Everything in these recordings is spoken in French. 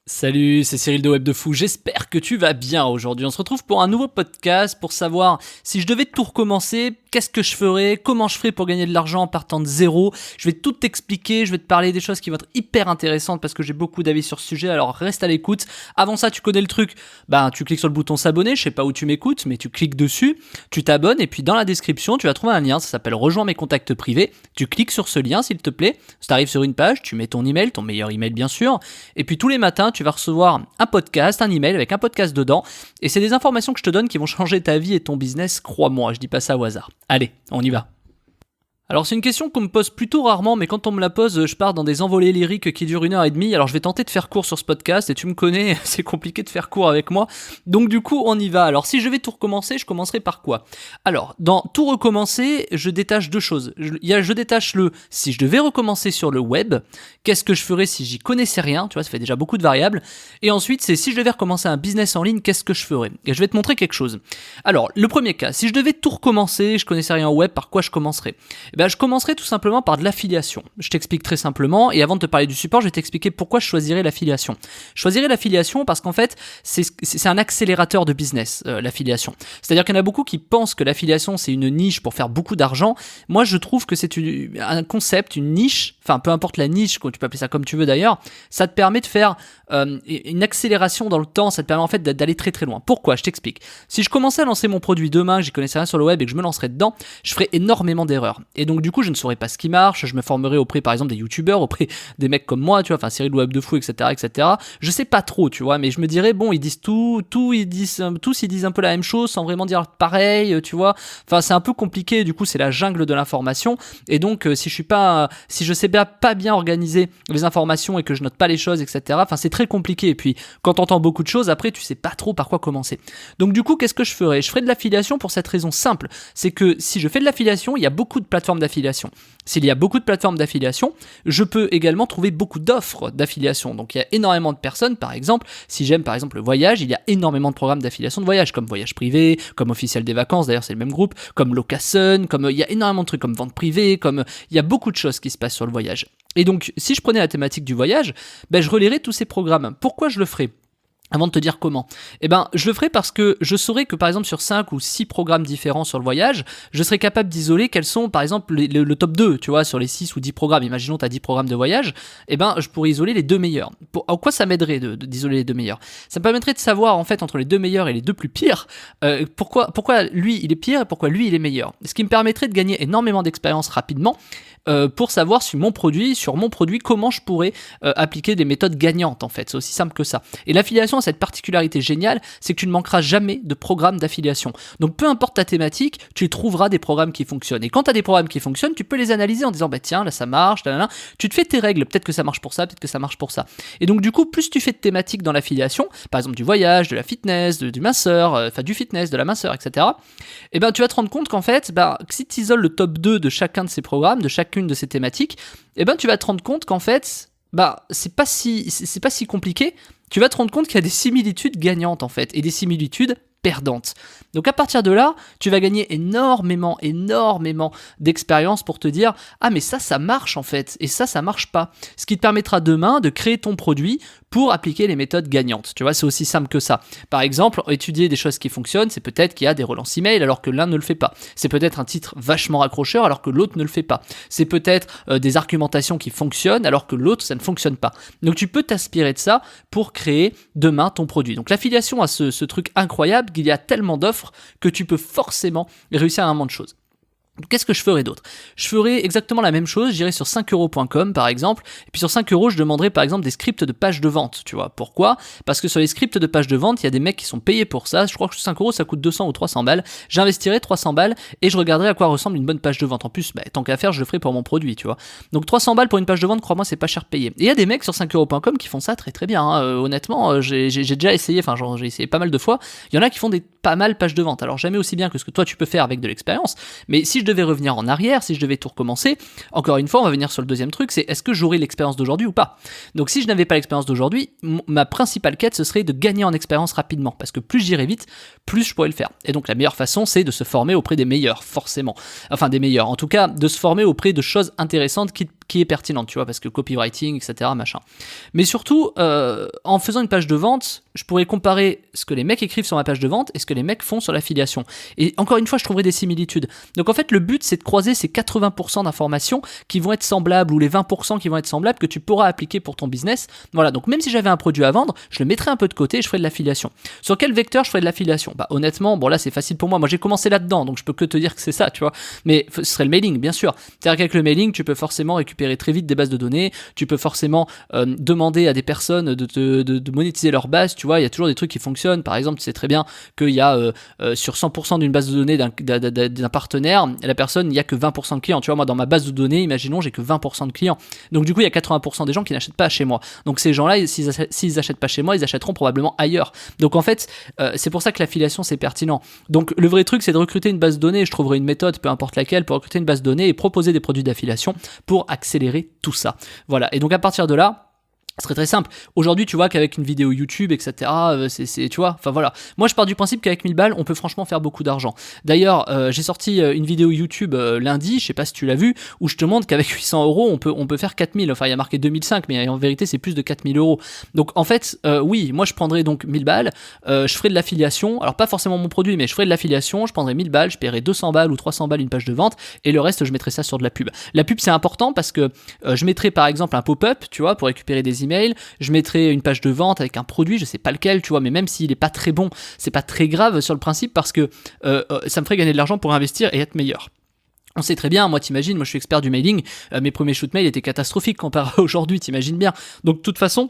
Salut, c'est Cyril de Web de Fou, j'espère que tu vas bien aujourd'hui. On se retrouve pour un nouveau podcast pour savoir si je devais tout recommencer, qu'est-ce que je ferais, comment je ferais pour gagner de l'argent en partant de zéro. Je vais tout t'expliquer, je vais te parler des choses qui vont être hyper intéressantes parce que j'ai beaucoup d'avis sur ce sujet, alors reste à l'écoute. Avant ça, tu connais le truc, tu cliques sur le bouton s'abonner, je sais pas où tu m'écoutes, mais tu cliques dessus, tu t'abonnes et puis dans la description, tu vas trouver un lien, ça s'appelle Rejoins mes contacts privés. Tu cliques sur ce lien s'il te plaît, si t'arrives sur une page, tu mets ton email, ton meilleur email bien sûr, et puis tous les matins, tu vas recevoir un podcast, un email avec un podcast dedans, et c'est des informations que je te donne qui vont changer ta vie et ton business, crois-moi, je dis pas ça au hasard. Allez, on y va. Alors c'est une question qu'on me pose plutôt rarement, mais quand on me la pose, je pars dans des envolées lyriques qui durent 1h30, alors je vais tenter de faire court sur ce podcast, et tu me connais, c'est compliqué de faire court avec moi, donc du coup on y va. Alors si je vais tout recommencer, je commencerai par quoi ? Alors, dans tout recommencer, je détache deux choses. Je détache si je devais recommencer sur le web, qu'est-ce que je ferais si j'y connaissais rien, tu vois, ça fait déjà beaucoup de variables, et ensuite c'est si je devais recommencer un business en ligne, qu'est-ce que je ferais ? Et je vais te montrer quelque chose. Alors, le premier cas, si je devais tout recommencer, je connaissais rien au web, par quoi je commencerais ? Je commencerai tout simplement par de l'affiliation. Je t'explique très simplement, et avant de te parler du support, je vais t'expliquer pourquoi je choisirais l'affiliation. Je choisirais l'affiliation parce qu'en fait, c'est un accélérateur de business, l'affiliation. C'est-à-dire qu'il y en a beaucoup qui pensent que l'affiliation, c'est une niche pour faire beaucoup d'argent. Moi, je trouve que c'est un concept, une niche, enfin, peu importe la niche, tu peux appeler ça comme tu veux d'ailleurs, ça te permet de faire une accélération dans le temps, ça te permet en fait d'aller très très loin. Pourquoi ? Je t'explique. Si je commençais à lancer mon produit demain, que j'y connaissais rien sur le web et que je me lancerais dedans, je ferais énormément d'erreurs. Et donc du coup, je ne saurais pas ce qui marche, je me formerais auprès par exemple des youtubeurs, auprès des mecs comme moi, tu vois, enfin Cyril Web de Fou, etc., etc. Je sais pas trop, tu vois, mais je me dirais, bon, ils disent tous ils disent un peu la même chose sans vraiment dire pareil, tu vois. Enfin, c'est un peu compliqué, du coup, c'est la jungle de l'information. Et donc, si je sais pas bien organiser les informations et que je note pas les choses, etc., enfin, c'est très compliqué. Et puis, quand t'entends beaucoup de choses, après, tu sais pas trop par quoi commencer. Donc, du coup, qu'est-ce que je ferais ? Je ferais de l'affiliation pour cette raison simple. C'est que si je fais de l'affiliation, il y a beaucoup de plateformes d'affiliation. S'il y a beaucoup de plateformes d'affiliation, je peux également trouver beaucoup d'offres d'affiliation. Donc il y a énormément de personnes, par exemple, si j'aime par exemple le voyage, il y a énormément de programmes d'affiliation de voyage, comme Voyage Privé, comme Officiel des Vacances, d'ailleurs c'est le même groupe, comme Locasun, il y a énormément de trucs comme Vente Privée, il y a beaucoup de choses qui se passent sur le voyage. Et donc si je prenais la thématique du voyage, je relayerais tous ces programmes. Pourquoi je le ferais ? Avant de te dire comment, je le ferai parce que je saurais que par exemple sur 5 ou 6 programmes différents sur le voyage, je serais capable d'isoler quels sont par exemple le top 2, tu vois, sur les 6 ou 10 programmes. Imaginons tu as 10 programmes de voyage, je pourrais isoler les 2 meilleurs. En quoi ça m'aiderait d'isoler les 2 meilleurs ? Ça me permettrait de savoir en fait entre les 2 meilleurs et les 2 plus pires, pourquoi lui il est pire et pourquoi lui il est meilleur. Ce qui me permettrait de gagner énormément d'expérience rapidement, pour savoir sur mon produit, comment je pourrais appliquer des méthodes gagnantes en fait. C'est aussi simple que ça. Et l'affiliation a cette particularité géniale, c'est que tu ne manqueras jamais de programmes d'affiliation. Donc peu importe ta thématique, tu trouveras des programmes qui fonctionnent. Et quand tu as des programmes qui fonctionnent, tu peux les analyser en disant tiens là ça marche, là. Tu te fais tes règles, peut-être que ça marche pour ça, peut-être que ça marche pour ça. Et donc du coup, plus tu fais de thématiques dans l'affiliation, par exemple du voyage, de la fitness, du minceur, du fitness, de la minceur, etc. Tu vas te rendre compte qu'en fait, si tu isoles le top 2 de chacun de ces programmes, de chacune de ces thématiques, tu vas te rendre compte qu'en fait, c'est pas si compliqué. Tu vas te rendre compte qu'il y a des similitudes gagnantes en fait, et des similitudes perdantes. Donc à partir de là, tu vas gagner énormément d'expérience pour te dire « Ah mais ça marche en fait, et ça marche pas ». Ce qui te permettra demain de créer ton produit pour appliquer les méthodes gagnantes. Tu vois, c'est aussi simple que ça. Par exemple, étudier des choses qui fonctionnent, c'est peut-être qu'il y a des relances email alors que l'un ne le fait pas. C'est peut-être un titre vachement raccrocheur alors que l'autre ne le fait pas. C'est peut-être des argumentations qui fonctionnent alors que l'autre, ça ne fonctionne pas. Donc tu peux t'inspirer de ça pour créer demain ton produit. Donc l'affiliation a ce truc incroyable qu'il y a tellement d'offres que tu peux forcément réussir à un moment de choses. Qu'est-ce que je ferais d'autre ? Je ferais exactement la même chose, j'irais sur 5€ par exemple, et puis sur 5€, je demanderais par exemple des scripts de pages de vente, tu vois. Pourquoi ? Parce que sur les scripts de pages de vente, il y a des mecs qui sont payés pour ça, je crois que 5€ ça coûte 200 ou 300 balles, j'investirais 300 balles et je regarderais à quoi ressemble une bonne page de vente. En plus, tant qu'à faire, je le ferais pour mon produit, tu vois. Donc 300 balles pour une page de vente, crois-moi, c'est pas cher payé. Et il y a des mecs sur 5€ qui font ça très très bien, hein. Honnêtement, j'ai déjà essayé, j'ai essayé pas mal de fois, il y en a qui font des pas mal pages de vente, alors jamais aussi bien que ce que toi tu peux faire avec de l'expérience, mais si je devais revenir en arrière, si je devais tout recommencer, encore une fois, on va venir sur le deuxième truc, c'est est-ce que j'aurai l'expérience d'aujourd'hui ou pas ? Donc si je n'avais pas l'expérience d'aujourd'hui, ma principale quête, ce serait de gagner en expérience rapidement, parce que plus j'irai vite, plus je pourrais le faire. Et donc la meilleure façon, c'est de se former auprès des meilleurs, forcément. Enfin des meilleurs, en tout cas, de se former auprès de choses intéressantes qui qui est pertinente, tu vois, parce que copywriting, etc., machin. Mais surtout, en faisant une page de vente, je pourrais comparer ce que les mecs écrivent sur ma page de vente et ce que les mecs font sur l'affiliation. Et encore une fois, je trouverai des similitudes. Donc en fait, le but, c'est de croiser ces 80% d'informations qui vont être semblables ou les 20% qui vont être semblables que tu pourras appliquer pour ton business. Voilà, donc même si j'avais un produit à vendre, je le mettrais un peu de côté et je ferais de l'affiliation. Sur quel vecteur je ferais de l'affiliation ? Bah honnêtement, bon là c'est facile pour moi. Moi j'ai commencé là-dedans, donc je peux que te dire que c'est ça, tu vois. Mais ce serait le mailing, bien sûr. C'est-à-dire qu'avec le mailing, tu peux forcément récupérer très vite des bases de données. Tu peux forcément demander à des personnes de monétiser leur base. Tu vois, il y a toujours des trucs qui fonctionnent. Par exemple, tu sais très bien qu'il y a sur 100% d'une base de données d'un partenaire, la personne, il n'y a que 20% de clients. Tu vois, moi dans ma base de données, imaginons, j'ai que 20% de clients. Donc du coup, il y a 80% des gens qui n'achètent pas chez moi. Donc ces gens-là, s'ils achètent pas chez moi, ils achèteront probablement ailleurs. Donc en fait, c'est pour ça que l'affiliation, c'est pertinent. Donc le vrai truc, c'est de recruter une base de données. Je trouverai une méthode, peu importe laquelle, pour recruter une base de données et proposer des produits d'affiliation pour accélérer tout ça. Voilà. Et donc à partir de là, ce serait très simple. Aujourd'hui, tu vois qu'avec une vidéo YouTube, etc., tu vois, enfin voilà. Moi, je pars du principe qu'avec 1000 balles, on peut franchement faire beaucoup d'argent. D'ailleurs, j'ai sorti une vidéo YouTube lundi, je sais pas si tu l'as vu, où je te montre qu'avec 800 euros, on peut faire 4000. Enfin, il y a marqué 2005, mais en vérité, c'est plus de 4000 euros. Donc, en fait, oui, moi, je prendrais donc 1000 balles, je ferai de l'affiliation. Alors, pas forcément mon produit, mais je ferai de l'affiliation, je prendrai 1000 balles, je paierai 200 balles ou 300 balles une page de vente, et le reste, je mettrai ça sur de la pub. La pub, c'est important parce que je mettrai par exemple un pop-up, tu vois, pour récupérer des emails. Je mettrai une page de vente avec un produit, je sais pas lequel, tu vois, mais même s'il est pas très bon, c'est pas très grave sur le principe parce que ça me ferait gagner de l'argent pour investir et être meilleur. On sait très bien, moi t'imagines, moi je suis expert du mailing, mes premiers shoot mails étaient catastrophiques comparé à aujourd'hui, t'imagines bien. Donc de toute façon,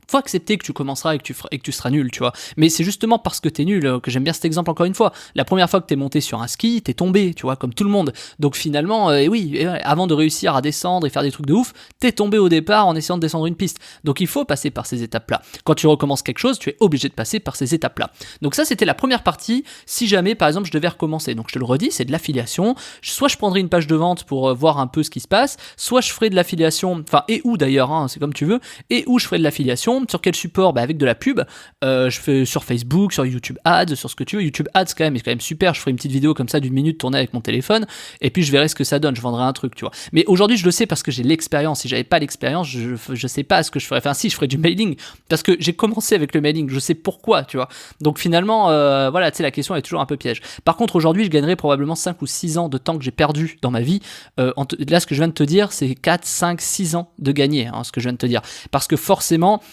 faut accepter que tu commenceras et que tu seras nul, tu vois. Mais c'est justement parce que t'es nul que j'aime bien cet exemple encore une fois. La première fois que t'es monté sur un ski, t'es tombé, tu vois, comme tout le monde. Donc finalement, avant de réussir à descendre et faire des trucs de ouf, t'es tombé au départ en essayant de descendre une piste. Donc il faut passer par ces étapes-là. Quand tu recommences quelque chose, tu es obligé de passer par ces étapes-là. Donc ça, c'était la première partie. Si jamais, par exemple, je devais recommencer. Donc je te le redis, c'est de l'affiliation. Soit je prendrais une page de vente pour voir un peu ce qui se passe, soit je ferais de l'affiliation, enfin, et où d'ailleurs, hein, c'est comme tu veux, et où je ferais de l'affiliation. Sur quel support ? Bah avec de la pub. Je fais sur Facebook, sur YouTube Ads, sur ce que tu veux. YouTube Ads c'est quand même super. Je ferai une petite vidéo comme ça d'1 minute tournée avec mon téléphone et puis je verrai ce que ça donne. Je vendrai un truc, tu vois. Mais aujourd'hui je le sais parce que j'ai l'expérience. Si j'avais pas l'expérience, je sais pas ce que je ferais. Enfin si, je ferais du mailing parce que j'ai commencé avec le mailing. Je sais pourquoi, tu vois. Donc finalement, voilà, tu sais, la question est toujours un peu piège. Par contre aujourd'hui je gagnerais probablement 5 ou 6 ans de temps que j'ai perdu dans ma vie. Là ce que je viens de te dire c'est 4, 5, 6 ans de gagner, hein, ce que je viens de te dire. Parce que forcément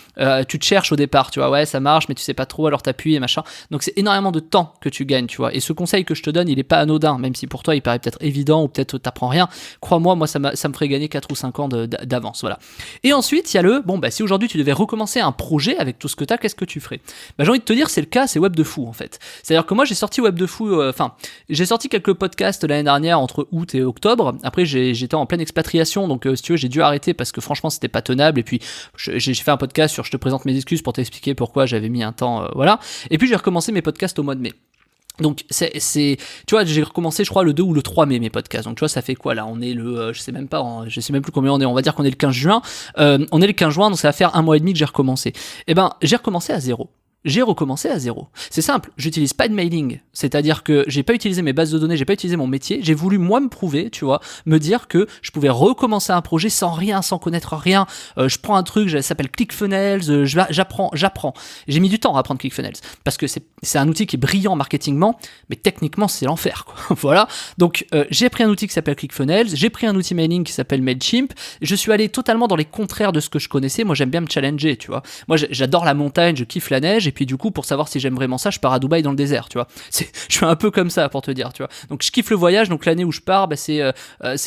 tu te cherches au départ, tu vois, ouais ça marche mais tu sais pas trop, alors t'appuies et machin, donc c'est énormément de temps que tu gagnes, tu vois, et ce conseil que je te donne il est pas anodin, même si pour toi il paraît peut-être évident ou peut-être t'apprends rien, crois-moi, moi ça me ferait gagner 4 ou 5 ans d'avance, voilà. Et ensuite il y a si aujourd'hui tu devais recommencer un projet avec tout ce que t'as, qu'est-ce que tu ferais ? J'ai envie de te dire c'est le cas, c'est Web de Fou en fait, c'est-à-dire que moi j'ai sorti Web de Fou, j'ai sorti quelques podcasts l'année dernière entre août et octobre, après j'étais en pleine expatriation, donc si tu veux j'ai dû arrêter parce que franchement c'était pas tenable, et puis j'ai fait un podcast sur je te présente mes excuses pour t'expliquer pourquoi j'avais mis un temps, voilà. Et puis j'ai recommencé mes podcasts au mois de mai. Donc tu vois, j'ai recommencé je crois le 2 ou le 3 mai mes podcasts. Donc tu vois, ça fait quoi là ? On est le je sais même plus combien on est, on va dire qu'on est le 15 juin. On est le 15 juin, donc ça va faire 1 mois et demi que j'ai recommencé. J'ai recommencé à zéro. J'ai recommencé à zéro. C'est simple, j'utilise pas de mailing, c'est-à-dire que j'ai pas utilisé mes bases de données, j'ai pas utilisé mon métier, j'ai voulu moi me prouver, tu vois, me dire que je pouvais recommencer un projet sans connaître rien. Je prends un truc, ça s'appelle ClickFunnels, j'apprends. J'ai mis du temps à apprendre ClickFunnels parce que c'est un outil qui est brillant marketingment, mais techniquement c'est l'enfer, quoi. Voilà. Donc j'ai pris un outil qui s'appelle ClickFunnels, j'ai pris un outil mailing qui s'appelle Mailchimp. Je suis allé totalement dans les contraires de ce que je connaissais. Moi j'aime bien me challenger, tu vois. Moi j'adore la montagne, je kiffe la neige. Et puis du coup, pour savoir si j'aime vraiment ça, je pars à Dubaï dans le désert, tu vois. Je suis un peu comme ça pour te dire, tu vois. Donc je kiffe le voyage, donc l'année où je pars, c'est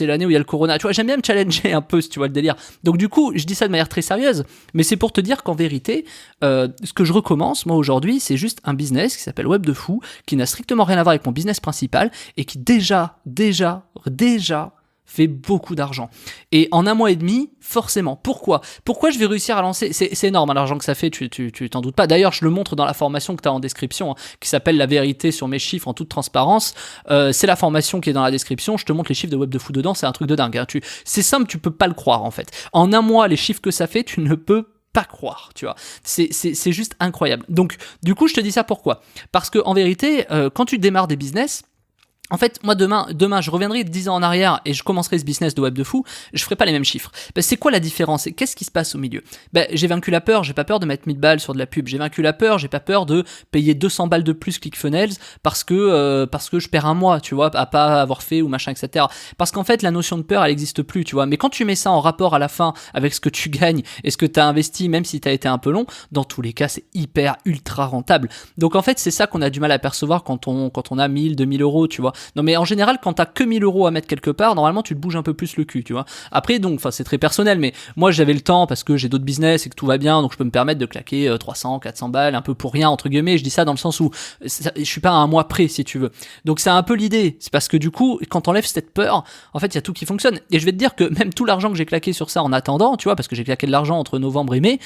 l'année où il y a le corona. Tu vois, j'aime bien me challenger un peu, si tu vois le délire. Donc du coup, je dis ça de manière très sérieuse, mais c'est pour te dire qu'en vérité, ce que je recommence, moi aujourd'hui, c'est juste un business qui s'appelle Web de Fou, qui n'a strictement rien à voir avec mon business principal, et qui déjà fait beaucoup d'argent. Et en 1 mois et demi, forcément. Pourquoi je vais réussir à lancer ? C'est énorme, hein, l'argent que ça fait, tu t'en doutes pas. D'ailleurs, je le montre dans la formation que tu as en description, hein, qui s'appelle La vérité sur mes chiffres en toute transparence. C'est la formation qui est dans la description. Je te montre les chiffres de Web de Fou dedans, c'est un truc de dingue. Hein. C'est simple, tu peux pas le croire en fait. En 1 mois, les chiffres que ça fait, tu ne peux pas croire, tu vois. C'est juste incroyable. Donc, du coup, je te dis ça pourquoi ? Parce que en vérité, quand tu démarres des business, En fait, moi demain, je reviendrai 10 ans en arrière et je commencerai ce business de web de fou, je ferai pas les mêmes chiffres. C'est quoi la différence et qu'est-ce qui se passe au milieu? J'ai vaincu la peur, j'ai pas peur de mettre 1000 balles sur de la pub, j'ai vaincu la peur, j'ai pas peur de payer 200 balles de plus ClickFunnels parce que je perds un mois, tu vois, à pas avoir fait ou machin, etc. Parce qu'en fait, la notion de peur, elle existe plus, tu vois. Mais quand tu mets ça en rapport à la fin avec ce que tu gagnes et ce que tu as investi, même si tu as été un peu long, dans tous les cas, c'est hyper ultra rentable. Donc en fait, c'est ça qu'on a du mal à percevoir quand on a 1000, 2000 euros, tu vois. Non mais en général, quand t'as que 1000 euros à mettre quelque part, normalement tu te bouges un peu plus le cul, tu vois. Après donc, c'est très personnel, mais moi j'avais le temps parce que j'ai d'autres business et que tout va bien, donc je peux me permettre de claquer 300, 400 balles, un peu pour rien entre guillemets. Je dis ça dans le sens où je suis pas à un mois près si tu veux. Donc c'est un peu l'idée, c'est parce que du coup, quand t'enlèves cette peur, en fait il y a tout qui fonctionne. Et je vais te dire que même tout l'argent que j'ai claqué sur ça en attendant, tu vois, parce que j'ai claqué de l'argent entre novembre et mai,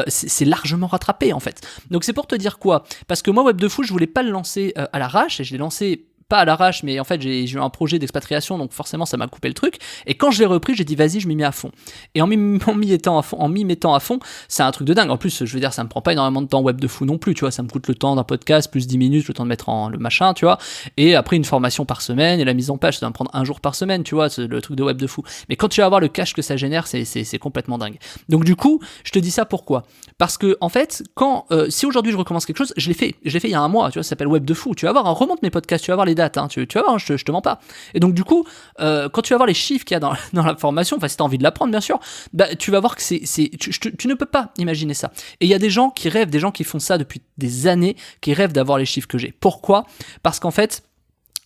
c'est largement rattrapé en fait. Donc c'est pour te dire quoi? Parce que moi Web de Fou, je voulais pas le lancer à l'arrache et je l'ai lancé pas à l'arrache, mais en fait j'ai eu un projet d'expatriation, donc forcément ça m'a coupé le truc. Et quand je l'ai repris, j'ai dit vas-y, je m'y mets à fond. Et en m'y mettant à fond, c'est un truc de dingue. En plus, je veux dire, ça me prend pas énormément de temps web de fou non plus, tu vois. Ça me coûte le temps d'un podcast plus 10 minutes, le temps de mettre en le machin, tu vois. Et après une formation par semaine et la mise en page, ça va me prendre un jour par semaine, tu vois, le truc de web de fou. Mais quand tu vas voir le cash que ça génère, c'est complètement dingue. Donc du coup, je te dis ça pourquoi? Parce que en fait, si aujourd'hui je recommence quelque chose, je l'ai fait il y a un mois, tu vois, ça s'appelle web de fou. Tu vas voir, remonte mes podcasts, tu vas voir les dates, hein, tu vas voir, je te mens pas. Et donc du coup, quand tu vas voir les chiffres qu'il y a dans la formation, enfin si t'as envie de l'apprendre bien sûr, tu vas voir que tu ne peux pas imaginer ça. Et il y a des gens qui rêvent, des gens qui font ça depuis des années, qui rêvent d'avoir les chiffres que j'ai. Pourquoi? Parce qu'en fait,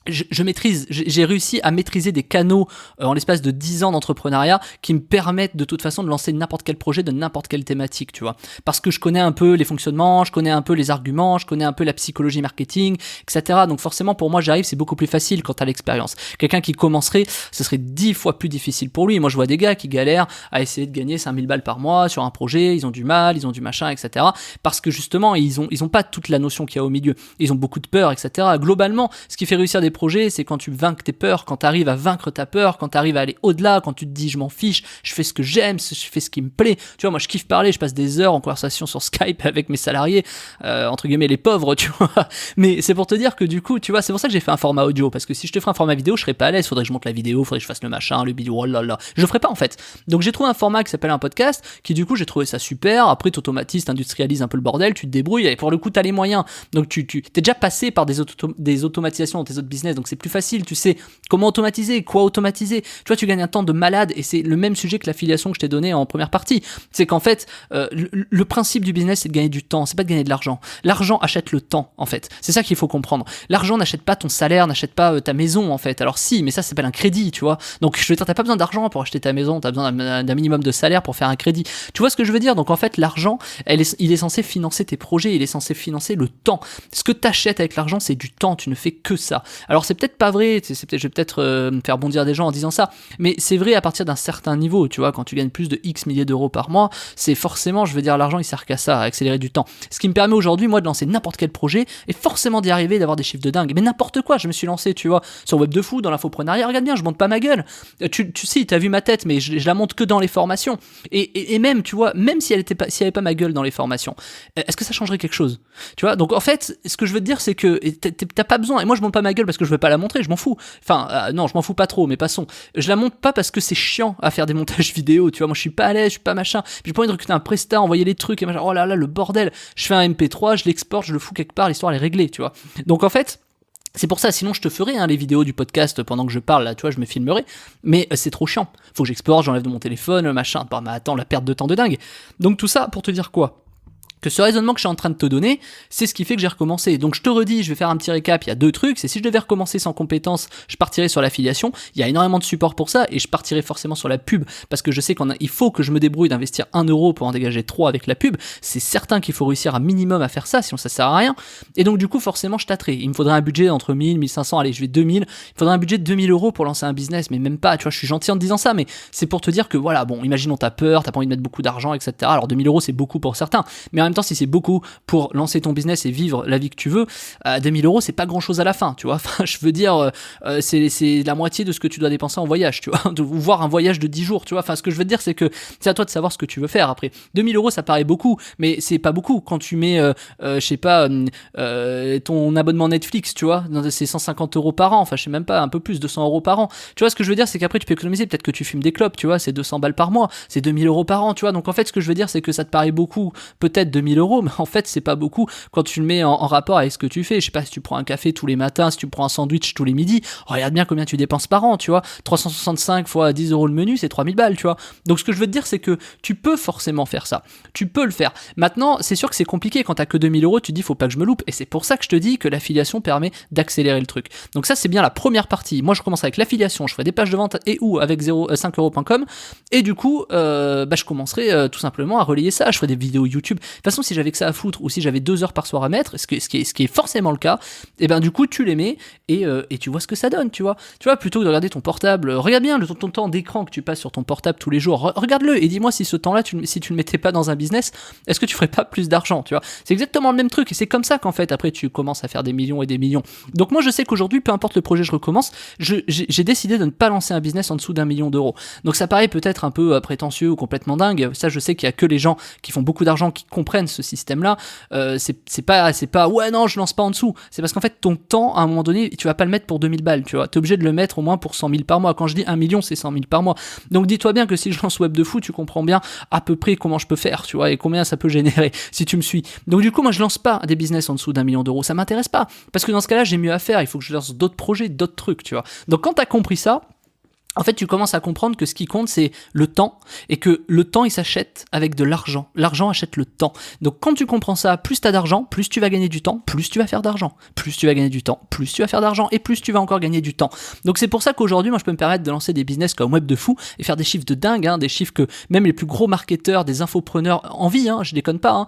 j'ai réussi à maîtriser des canaux en l'espace de 10 ans d'entrepreneuriat qui me permettent de toute façon de lancer n'importe quel projet de n'importe quelle thématique, tu vois. Parce que je connais un peu les fonctionnements, je connais un peu les arguments, je connais un peu la psychologie marketing, etc. Donc forcément, pour moi, j'arrive, c'est beaucoup plus facile quand t'as l'expérience. Quelqu'un qui commencerait, ce serait 10 fois plus difficile pour lui. Moi, je vois des gars qui galèrent à essayer de gagner 5000 balles par mois sur un projet, ils ont du mal, ils ont du machin, etc. Parce que justement, ils ont pas toute la notion qu'il y a au milieu. Ils ont beaucoup de peur, etc. Globalement, ce qui fait réussir des projets, c'est quand tu vainques tes peurs, quand tu arrives à vaincre ta peur, quand tu arrives à aller au-delà, quand tu te dis je m'en fiche, je fais ce que j'aime, je fais ce qui me plaît. Tu vois, moi je kiffe parler, je passe des heures en conversation sur Skype avec mes salariés, entre guillemets les pauvres, tu vois. Mais c'est pour te dire que du coup, tu vois, c'est pour ça que j'ai fait un format audio, parce que si je te ferais un format vidéo, je serais pas à l'aise, faudrait que je monte la vidéo, faudrait que je fasse le machin, le bidou, oh là là. Je le ferais pas en fait. Donc j'ai trouvé un format qui s'appelle un podcast, qui du coup j'ai trouvé ça super. Après tu automatises, t'industrialises un peu le bordel, tu te débrouilles, et pour le coup t'as les moyens. Donc tu t'es déjà passé par des automatisations dans tes autres business, donc c'est plus facile, tu sais comment automatiser, quoi automatiser. Tu vois, tu gagnes un temps de malade et c'est le même sujet que l'affiliation que je t'ai donné en première partie. C'est qu'en fait, le principe du business, c'est de gagner du temps, c'est pas de gagner de l'argent. L'argent achète le temps, en fait. C'est ça qu'il faut comprendre. L'argent n'achète pas ton salaire, n'achète pas ta maison, en fait. Alors si, mais ça s'appelle un crédit, tu vois. Donc je veux dire, t'as pas besoin d'argent pour acheter ta maison, t'as besoin d'un minimum de salaire pour faire un crédit. Tu vois ce que je veux dire? Donc en fait, l'argent, il est censé financer tes projets, il est censé financer le temps. Ce que t'achètes avec l'argent, c'est du temps, tu ne fais que ça. Alors c'est peut-être pas vrai, je vais peut-être me faire bondir des gens en disant ça, mais c'est vrai à partir d'un certain niveau, tu vois, quand tu gagnes plus de X milliers d'euros par mois, c'est forcément, je veux dire, l'argent il sert qu'à ça, à accélérer du temps. Ce qui me permet aujourd'hui, moi, de lancer n'importe quel projet et forcément d'y arriver, d'avoir des chiffres de dingue. Mais n'importe quoi, je me suis lancé, tu vois, sur Web de Fou, dans l'infoprenariat, regarde bien, je monte pas ma gueule. Tu sais, t'as vu ma tête, mais je la monte que dans les formations. Et même, tu vois, même si elle avait pas ma gueule dans les formations, est-ce que ça changerait quelque chose? Tu vois, donc en fait, ce que je veux te dire, c'est que t'as pas besoin, et moi je monte pas ma gueule parce que je veux pas la montrer, je m'en fous. Enfin, non, je m'en fous pas trop, mais passons. Je la monte pas parce que c'est chiant à faire des montages vidéo, tu vois. Moi, je suis pas à l'aise, je suis pas machin. Puis j'ai pas envie de recruter un prestat, envoyer les trucs et machin. Oh là là, le bordel. Je fais un MP3, je l'exporte, je le fous quelque part, l'histoire elle est réglée, tu vois. Donc en fait, c'est pour ça, sinon je te ferai les vidéos du podcast pendant que je parle, là, tu vois, je me filmerai, mais c'est trop chiant. Faut que j'exporte, j'enlève de mon téléphone, machin. Bah, mais attends, la perte de temps de dingue. Donc tout ça pour te dire quoi? Que ce raisonnement que je suis en train de te donner, c'est ce qui fait que j'ai recommencé. Donc je te redis, je vais faire un petit récap, il y a deux trucs, c'est si je devais recommencer sans compétences, je partirais sur l'affiliation, il y a énormément de support pour ça, et je partirais forcément sur la pub, parce que je sais qu'il faut que je me débrouille d'investir 1 euro pour en dégager 3 avec la pub, c'est certain qu'il faut réussir un minimum à faire ça, sinon ça sert à rien, et donc du coup forcément je tâterai, il me faudrait un budget entre 1000, 1500, allez je vais 2000, il me faudrait un budget de 2000 euros pour lancer un business, mais même pas, tu vois, je suis gentil en te disant ça, mais c'est pour te dire que voilà, bon, imaginons t'as peur, t'as pas envie de mettre beaucoup d'argent, etc. Alors 2000 euros c'est beaucoup pour certains, mais en même même temps, si c'est beaucoup pour lancer ton business et vivre la vie que tu veux, 2000 euros, c'est pas grand chose à la fin, tu vois. Enfin, je veux dire, c'est la moitié de ce que tu dois dépenser en voyage, tu vois, ou voir un voyage de 10 jours, tu vois. Enfin, ce que je veux dire, c'est que c'est à toi de savoir ce que tu veux faire. Après, 2000 euros, ça paraît beaucoup, mais c'est pas beaucoup quand tu mets, je sais pas, ton abonnement Netflix, tu vois, c'est 150 euros par an, enfin, je sais même pas, un peu plus, 200 euros par an. Tu vois, ce que je veux dire, c'est qu'après, tu peux économiser. Peut-être que tu fumes des clopes, tu vois, c'est 200 balles par mois, c'est 2000 euros par an, tu vois. Donc, en fait, ce que je veux dire, c'est que ça te paraît beaucoup, peut-être 2000 euros, mais en fait, c'est pas beaucoup quand tu le mets en rapport avec ce que tu fais. Je sais pas, si tu prends un café tous les matins, si tu prends un sandwich tous les midis, regarde bien combien tu dépenses par an, tu vois. 365 fois 10 euros le menu, c'est 3000 balles, tu vois. Donc, ce que je veux te dire, c'est que tu peux forcément faire ça. Tu peux le faire. Maintenant, c'est sûr que c'est compliqué quand t'as que 2000 euros, tu te dis, faut pas que je me loupe. Et c'est pour ça que je te dis que l'affiliation permet d'accélérer le truc. Donc, ça, c'est bien la première partie. Moi, je commence avec l'affiliation, je ferai des pages de vente et ou avec 5euros.com. Et du coup, je commencerai tout simplement à relayer ça. Je ferai des vidéos YouTube. De toute façon, si j'avais que ça à foutre ou si j'avais 2 heures par soir à mettre, ce qui est forcément le cas, et ben du coup, tu les mets et tu vois ce que ça donne, tu vois. Tu vois, plutôt que de regarder ton portable, regarde bien ton temps d'écran que tu passes sur ton portable tous les jours, regarde-le et dis-moi si ce temps-là, si tu le mettais pas dans un business, est-ce que tu ferais pas plus d'argent, tu vois. C'est exactement le même truc et c'est comme ça qu'en fait, après, tu commences à faire des millions et des millions. Donc moi, je sais qu'aujourd'hui, peu importe le projet que je recommence, j'ai décidé de ne pas lancer un business en dessous d'1 million d'euros. Donc ça paraît peut-être un peu prétentieux ou complètement dingue. Ça, je sais qu'il y a que les gens qui font beaucoup d'argent qui comprennent ce système-là. C'est pas ouais non, je lance pas en dessous. C'est parce qu'en fait, ton temps, à un moment donné, tu vas pas le mettre pour 2000 balles, tu vois. T'es obligé de le mettre au moins pour 100 000 par mois. Quand je dis 1 million, c'est 100 000 par mois. Donc dis-toi bien que si je lance Web de Fou, tu comprends bien à peu près comment je peux faire, tu vois, et combien ça peut générer si tu me suis. Donc du coup, moi, je lance pas des business en dessous d'1 million d'euros. Ça m'intéresse pas. Parce que dans ce cas-là, j'ai mieux à faire. Il faut que je lance d'autres projets, d'autres trucs, tu vois. Donc quand t'as compris ça, en fait, tu commences à comprendre que ce qui compte, c'est le temps, et que le temps, il s'achète avec de l'argent. L'argent achète le temps. Donc, quand tu comprends ça, plus t'as d'argent, plus tu vas gagner du temps, plus tu vas faire d'argent. Plus tu vas gagner du temps, plus tu vas faire d'argent, et plus tu vas encore gagner du temps. Donc, c'est pour ça qu'aujourd'hui, moi, je peux me permettre de lancer des business comme Web de Fou, et faire des chiffres de dingue, des chiffres que même les plus gros marketeurs, des infopreneurs envient, je déconne pas,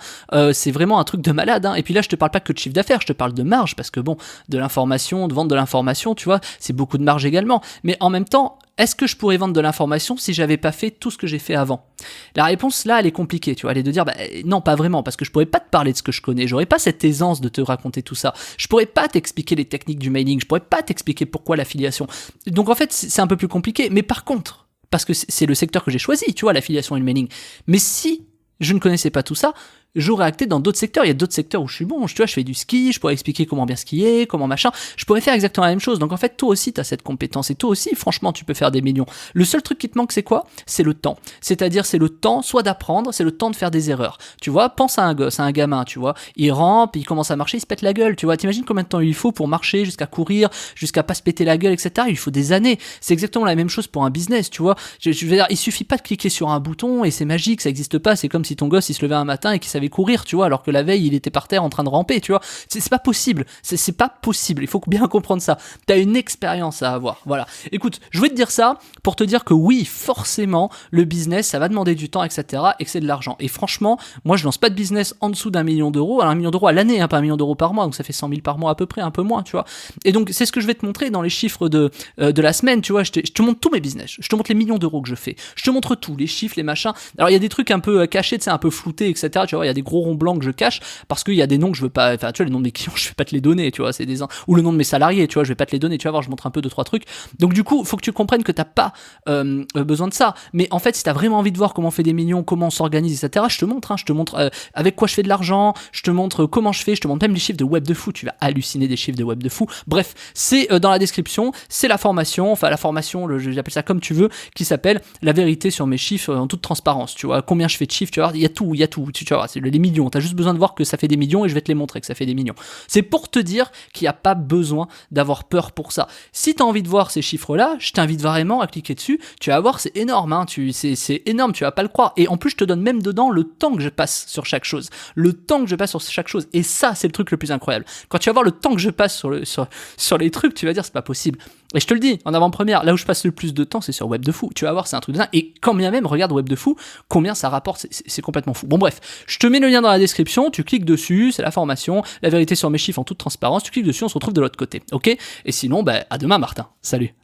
c'est vraiment un truc de malade, Et puis là, je te parle pas que de chiffre d'affaires, je te parle de marge, parce que bon, de l'information, de vendre de l'information, tu vois, c'est beaucoup de marge également. Mais en même temps, est-ce que je pourrais vendre de l'information si j'avais pas fait tout ce que j'ai fait avant ? La réponse là, elle est compliquée, tu vois, elle est de dire non, pas vraiment, parce que je pourrais pas te parler de ce que je connais, j'aurais pas cette aisance de te raconter tout ça, je pourrais pas t'expliquer les techniques du mailing, je pourrais pas t'expliquer pourquoi l'affiliation. Donc en fait, c'est un peu plus compliqué, mais par contre, parce que c'est le secteur que j'ai choisi, tu vois, l'affiliation et le mailing, mais si je ne connaissais pas tout ça, j'aurais acté dans d'autres secteurs. Il y a d'autres secteurs où je suis bon, tu vois, je fais du ski, je pourrais expliquer comment bien skier, comment machin, je pourrais faire exactement la même chose. Donc en fait, toi aussi, tu as cette compétence, et toi aussi, franchement, tu peux faire des millions. Le seul truc qui te manque, c'est quoi ? C'est le temps. C'est-à-dire, c'est le temps, soit d'apprendre, c'est le temps de faire des erreurs. Tu vois, pense à un gosse, à un gamin, tu vois, il rampe, il commence à marcher, il se pète la gueule, tu vois, t'imagines combien de temps il faut pour marcher, jusqu'à courir, jusqu'à pas se péter la gueule, etc. Il faut des années. C'est exactement la même chose pour un business, tu vois. Je veux dire, il suffit pas de cliquer sur un bouton et c'est magique, ça existe pas. C'est comme si ton gosse, il se levait un matin et qu'il savait courir, tu vois, alors que la veille, il était par terre en train de ramper, tu vois. C'est pas possible. C'est pas possible. Il faut bien comprendre ça. T'as une expérience à avoir. Voilà. Écoute, je voulais te dire ça pour te dire que oui, forcément, le business, ça va demander du temps, etc. et que c'est de l'argent. Et franchement, moi, je lance pas de business en dessous d'1 million d'euros. Alors, 1 million d'euros à l'année, pas 1 million d'euros par mois. Donc, ça fait 100 000 par mois à peu près, un peu moins, tu vois. Et donc, c'est ce que je vais te montrer dans les chiffres de la semaine, tu vois. Je te montre tous mes business. Je te montre les millions d'euros que je fais. Je te montre tout, les chiffres, les machins. Alors, il y a des trucs un peu cachés, tu sais, un peu floutés, etc. Tu vois, il y a des gros ronds blancs que je cache parce qu'il y a des noms que je veux pas, enfin, tu vois, les noms de mes clients, je vais pas te les donner, tu vois, c'est des, ou le nom de mes salariés, tu vois, je vais pas te les donner, tu vas voir, je montre un peu 2-3 trucs. Donc, du coup, faut que tu comprennes que t'as pas besoin de ça. Mais en fait, si t'as vraiment envie de voir comment on fait des millions, comment on s'organise, etc., je te montre avec quoi je fais de l'argent, je te montre comment je fais, je te montre même les chiffres de Web de Fou, tu vas halluciner des chiffres de Web de Fou. Bref, c'est dans la description, c'est la formation, j'appelle ça comme tu veux, qui s'appelle La vérité sur mes chiffres en toute transparence, tu vois, combien je fais de chiffres, tu vois, il y a tout, tu vois, c'est les millions, t'as juste besoin de voir que ça fait des millions et je vais te les montrer que ça fait des millions. C'est pour te dire qu'il n'y a pas besoin d'avoir peur pour ça. Si t'as envie de voir ces chiffres-là, je t'invite vraiment à cliquer dessus, tu vas voir, c'est énorme, c'est énorme, tu vas pas le croire. Et en plus, je te donne même dedans le temps que je passe sur chaque chose. Et ça, c'est le truc le plus incroyable. Quand tu vas voir le temps que je passe sur les trucs, tu vas dire, c'est pas possible. Et je te le dis, en avant-première, là où je passe le plus de temps, c'est sur Web de Fou. Tu vas voir, c'est un truc de dingue. Et quand bien même, regarde Web de Fou, combien ça rapporte, c'est complètement fou. Bon bref, je te mets le lien dans la description, tu cliques dessus, c'est la formation, la vérité sur mes chiffres en toute transparence, tu cliques dessus, on se retrouve de l'autre côté, ok ? Et sinon, à demain Martin, salut.